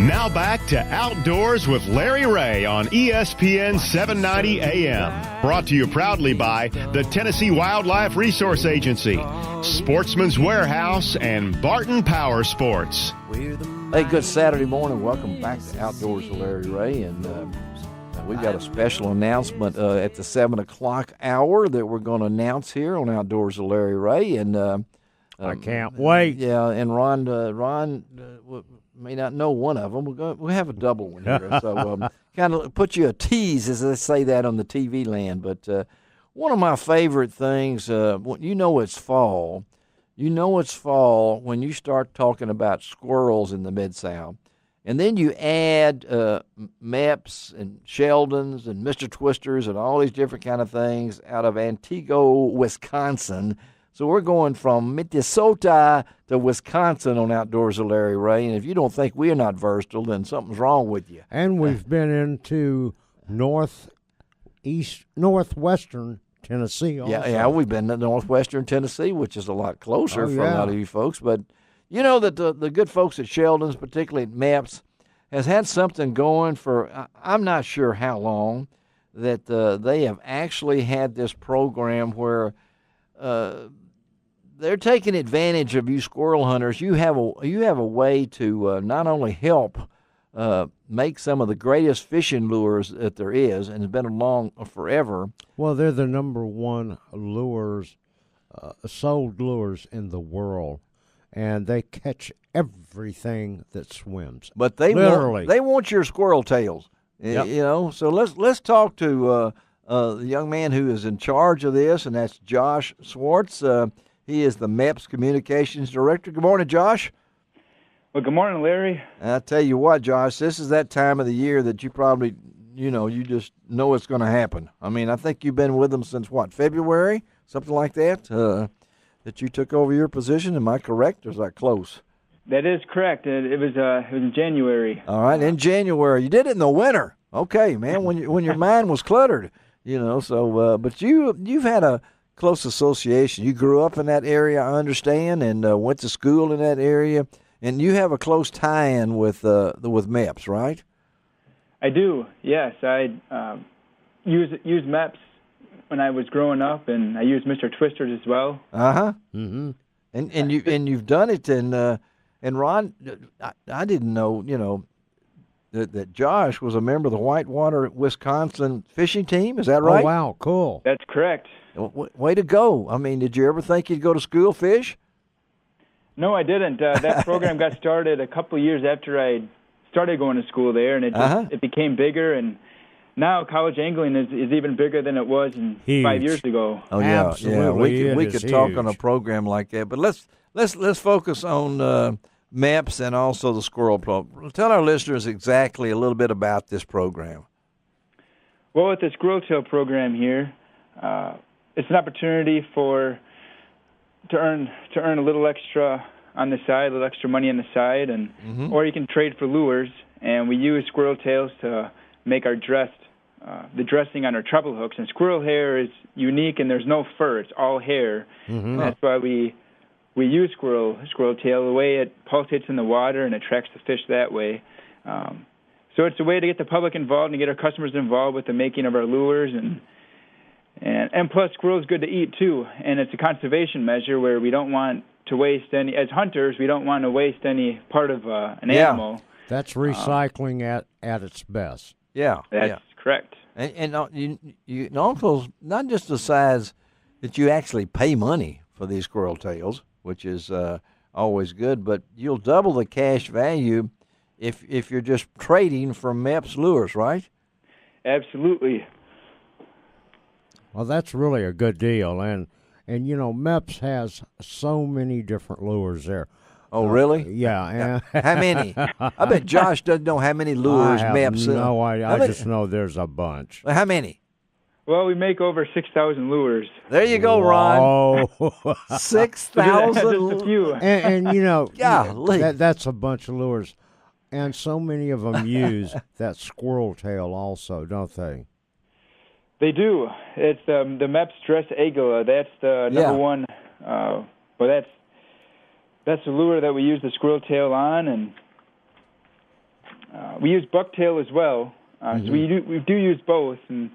Now back to Outdoors with Larry Ray on ESPN 790 AM. Brought to you proudly by the Tennessee Wildlife Resource Agency, Sportsman's Warehouse, and Barton Power Sports. Hey, good Saturday morning. Welcome back to Outdoors with Larry Ray. And we've got a special announcement at the 7 o'clock hour that we're going to announce here on Outdoors with Larry Ray. And I can't wait. Yeah, and Ron may not know one of them. We'll have a double one here. So kind of put you a tease, as they say that on the TV land. But one of my favorite things, you know it's fall. You know it's fall when you start talking about squirrels in the Mid-South. And then you add Mepps and Sheldons and Mr. Twisters and all these different kind of things out of Antigo, Wisconsin. So we're going from Minnesota to Wisconsin on Outdoors with Larry Ray. And if you don't think we're not versatile, then something's wrong with you. And we've been into northwestern Tennessee also. Yeah, we've been to northwestern Tennessee, which is a lot closer for a lot of you folks. But you know that the good folks at Sheldon's, particularly at Mepps, has had something going for I'm not sure how long, that they have actually had this program where they're taking advantage of you squirrel hunters. You have a way to not only help make some of the greatest fishing lures that there is, and has been along forever. Well, they're the number one sold lures in the world, and they catch everything that swims. But they literally want your squirrel tails. Yep. You know, so let's talk to the young man who is in charge of this, and that's Josh Schwartz. He is the Mepps Communications Director. Good morning, Josh. Well, good morning, Larry. I tell you what, Josh, this is that time of the year that you probably, you just know it's going to happen. I mean, I think you've been with them since, February? Something like that, that you took over your position. Am I correct, or is that close? That is correct. It was in January. All right, in January. You did it in the winter. Okay, man, when your mind was cluttered, so, but you've had a close association. You grew up in that area, I understand, and went to school in that area. And you have a close tie-in with Mepps, right? I do. Yes, I used Mepps when I was growing up, and I used Mr. Twisters as well. Mm-hmm. And you've done it, and Ron, I didn't know that Josh was a member of the Whitewater, Wisconsin fishing team. Is that right? Oh, wow, cool. That's correct. Way to go! I mean, did you ever think you'd go to school fish? No, I didn't. That program got started a couple of years after I started going to school there, and it became bigger. And now college angling is even bigger than it was 5 years ago. Oh yeah, absolutely. Yeah. We could talk on a program like that, but let's focus on Mepps and also the Squirrel program. Tell our listeners exactly a little bit about this program. Well, with the Squirrel Tail program here, it's an opportunity to earn a little extra on the side, a little extra money on the side, and or you can trade for lures. And we use squirrel tails to make our the dressing on our treble hooks. And squirrel hair is unique, and there's no fur; it's all hair. And that's why we use squirrel tail. The way it pulsates in the water and attracts the fish that way. So it's a way to get the public involved and get our customers involved with the making of our lures and plus, squirrel is good to eat, too, and it's a conservation measure where we don't want to waste any, as hunters, we don't want to waste any part of an animal. That's recycling at its best. Yeah. That's correct. And also, not just the size that you actually pay money for these squirrel tails, which is always good, but you'll double the cash value if you're just trading for Mepps lures, right? Absolutely. Well, that's really a good deal, and Mepps has so many different lures there. Oh, really? Yeah. How many? I bet Josh doesn't know how many lures Mepps. No, I just know there's a bunch. How many? Well, we make over 6,000 lures. There you go, Ron. Oh, 6,000. Just a few. And Golly. that's a bunch of lures, and so many of them use that squirrel tail also, don't they? They do. It's the Mepps Dress Agula. That's the number one. That's the lure that we use the squirrel tail on, and We use bucktail as well, so we do use both. And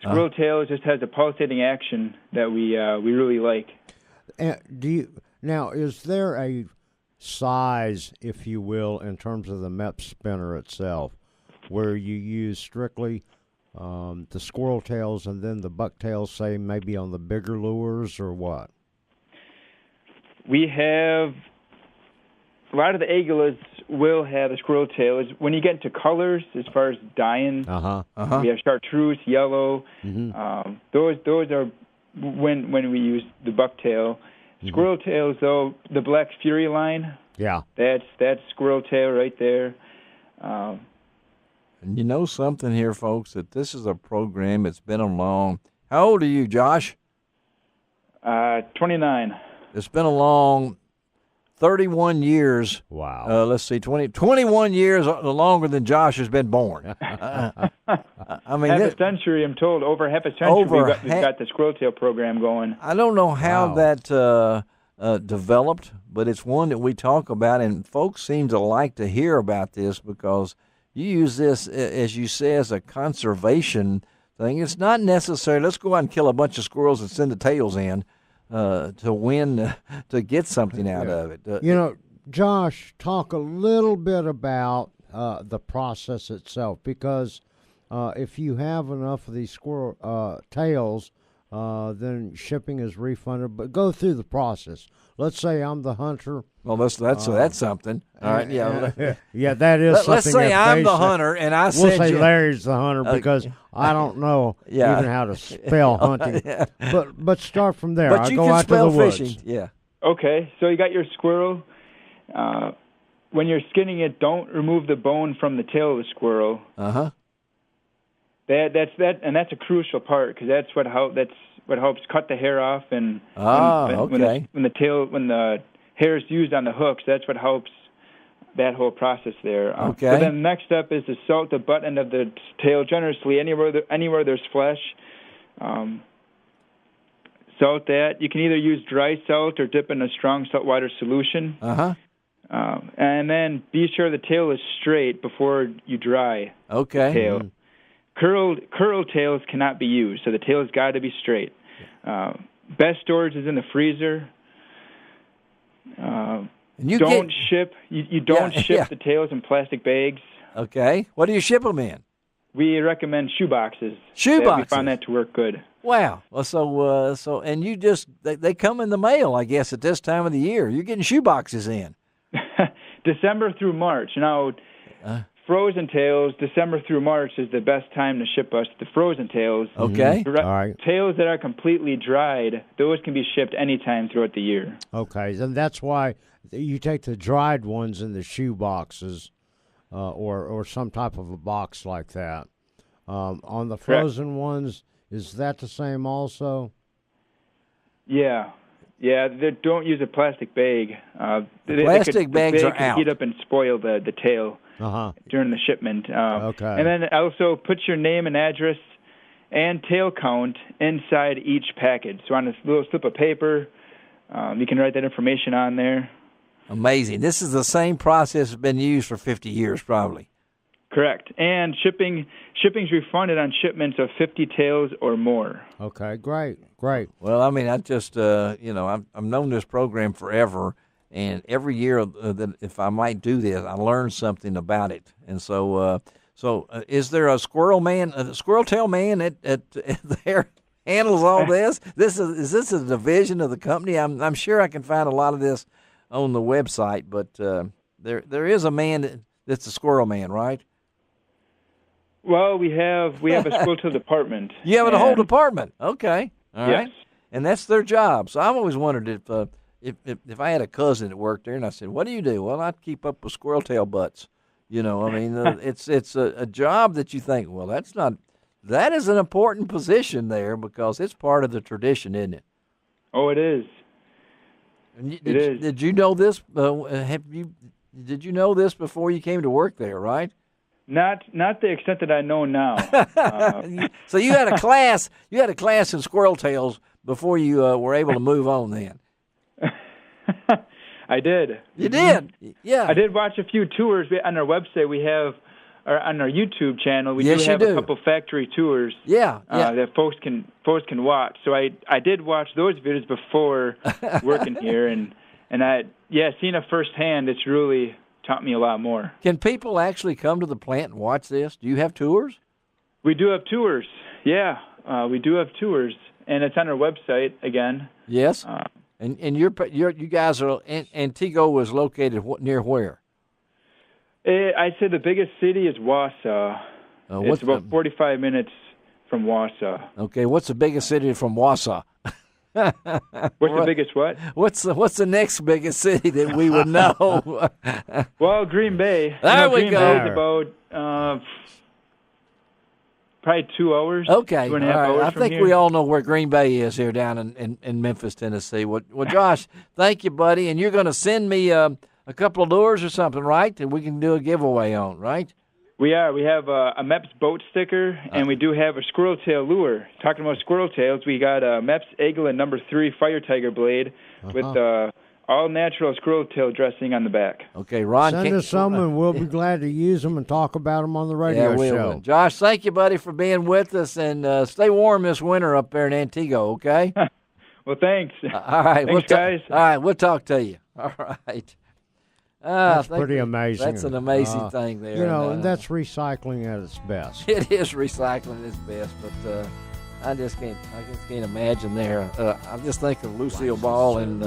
squirrel tail just has a pulsating action that we really like. Now, is there a size, if you will, in terms of the Mepps spinner itself, where you use strictly the squirrel tails and then the bucktails, say maybe on the bigger lures, or what? We have a lot of the Aguilas will have a squirrel tail. When you get into colors, as far as dyeing, we have chartreuse, yellow. Those are when we use the bucktail. Squirrel tails, though, the Black Fury line. Yeah, that's squirrel tail right there. And you know something here, folks, that this is a program that's been along. How old are you, Josh? 29. It's been along 31 years. Wow. Let's see, 21 years longer than Josh has been born. I mean, half a century, I'm told. Over half a century we've got the squirrel tail program going. I don't know how that developed, but it's one that we talk about, and folks seem to like to hear about this because you use this, as you say, as a conservation thing. It's not necessary. Let's go out and kill a bunch of squirrels and send the tails in to win, to get something out of it. Josh, talk a little bit about the process itself, because if you have enough of these squirrel tails, then shipping is refunded. But go through the process. Let's say I'm the hunter. Well, that's something. All right, yeah, that is something. Let's say I'm the hunter, and I said we'll say Larry's the hunter because I don't know even how to spell hunting. But start from there. But you go can out spell to the fishing. woods. Yeah. Okay, so you got your squirrel. When you're skinning it, don't remove the bone from the tail of the squirrel. That's a crucial part, because that's what helps cut the hair off, and when the hair is used on the hooks, that's what helps that whole process there. Okay. So then the next step is to salt the butt end of the tail generously anywhere there's flesh. Salt that. You can either use dry salt or dip in a strong saltwater solution. And then be sure the tail is straight before you dry the tail. Curled tails cannot be used, so the tail has got to be straight. Best storage is in the freezer. You don't ship the tails in plastic bags. Okay. What do you ship them in? We recommend shoe boxes. We find that to work good. Wow. Well, so and you just they come in the mail, I guess, at this time of the year. You're getting shoe boxes in. December through March. Now, frozen tails, December through March is the best time to ship us the frozen tails. Okay. All right. Tails that are completely dried, those can be shipped anytime throughout the year. Okay, and that's why you take the dried ones in the shoe boxes or some type of a box like that. On the frozen ones, is that the same also? Yeah. Yeah, they don't use a plastic bag. Plastic bags are out. Heat up and spoil the tail during the shipment. Okay. And then also put your name and address and tail count inside each package. So on a little slip of paper, you can write that information on there. Amazing. This is the same process that's been used for 50 years, probably. Correct. And shipping's refunded on shipments of 50 tails or more. Okay, great. Well, I mean, I just, I've known this program forever, and every year that if I might do this, I learn something about it. And so, is there a squirrel tail man at there handles all this? Is this a division of the company? I'm sure I can find a lot of this on the website, but there is a man that's a squirrel man, right? Well, we have a squirrel tail department. You have a whole department. Okay. All right. Yes. And that's their job. So I've always wondered if I had a cousin that worked there, and I said, "What do you do?" Well, I'd keep up with squirrel tail butts. It's a job that you think, well, that is an important position there because it's part of the tradition, isn't it? Oh, it is. Did you know this? Did you know this before you came to work there? Right? Not the extent that I know now. So you had a class. You had a class in squirrel tails before you were able to move on. Then I did. You did? Yeah. I did watch a few tours on our website. We have on our YouTube channel, we Yes, do have you a do. couple factory tours. Yeah. That folks can watch. So I did watch those videos before working here, and seeing it firsthand, it's really taught me a lot more. Can people actually come to the plant and watch this? Do you have tours? We do have tours. Yeah, we do have tours, and it's on our website again. Yes. And you guys are Antigo is located near where? I'd say the biggest city is Wausau. It's about 45 minutes from Wausau. Okay, what's the biggest city from Wausau? What's the biggest what? What's the next biggest city that we would know? Well, Green Bay. There we Green go. Bay is about probably 2 hours. Okay, 2.5 all right. hours I from think here. we all know where Green Bay is here down in Memphis, Tennessee. Well, Josh, thank you, buddy. And you're going to send me a couple of lures or something, right? That we can do a giveaway on, right? We are. We have a Mepps boat sticker, and we do have a squirrel tail lure. Talking about squirrel tails, we got a Mepps Eaglin No. 3 Fire Tiger blade with all-natural squirrel tail dressing on the back. Okay, Ron. Send us some, and we'll be glad to use them and talk about them on the radio show. Josh, thank you, buddy, for being with us, and stay warm this winter up there in Antigo, okay? Well, thanks. All right. Thanks, guys. All right, we'll talk to you. All right. That's pretty amazing. That's an amazing thing there. You know, and that's recycling at its best. It is recycling at its best, but I just can't imagine there. I just think of Lucille Ball and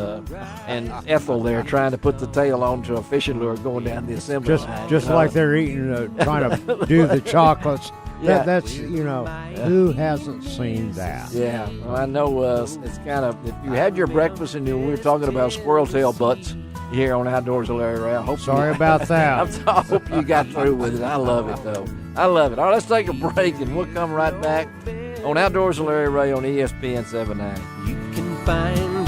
Ethel there trying to put the tail onto a fishing lure going down the assembly line. Just like they're eating, trying to do the chocolates. Yeah. That's who hasn't seen that? Yeah, well, I know it's kind of, if you had your breakfast and we were talking about squirrel tail butts here on Outdoors with Larry Ray. Sorry about that. I hope you got through with it. I love it, though. I love it. All right, let's take a break, and we'll come right back on Outdoors with Larry Ray on ESPN 790. You can find